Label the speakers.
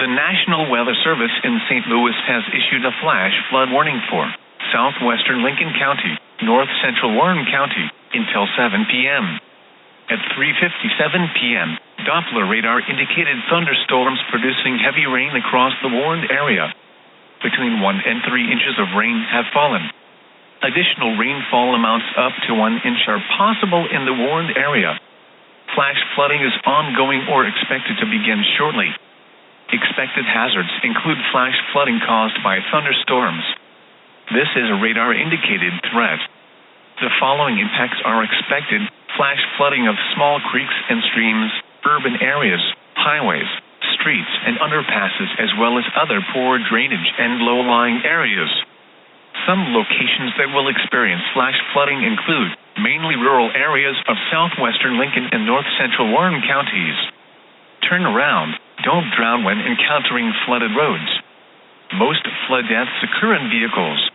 Speaker 1: The National Weather Service in St. Louis has issued a flash flood warning for southwestern Lincoln County, north central Warren County, until 7 p.m. At 3:57 p.m., Doppler radar indicated thunderstorms producing heavy rain across the warned area. Between 1 and 3 inches of rain have fallen. Additional rainfall amounts up to 1 inch are possible in the warned area. Flash flooding is ongoing or expected to begin shortly. Expected hazards include flash flooding caused by thunderstorms. This is a radar-indicated threat. The following impacts are expected: flash flooding of small creeks and streams, urban areas, highways, streets, and underpasses, as well as other poor drainage and low-lying areas. Some locations that will experience flash flooding include mainly rural areas of southwestern Lincoln and north central Warren counties. Turn around. Don't drown when encountering flooded roads. Most flood deaths occur in vehicles.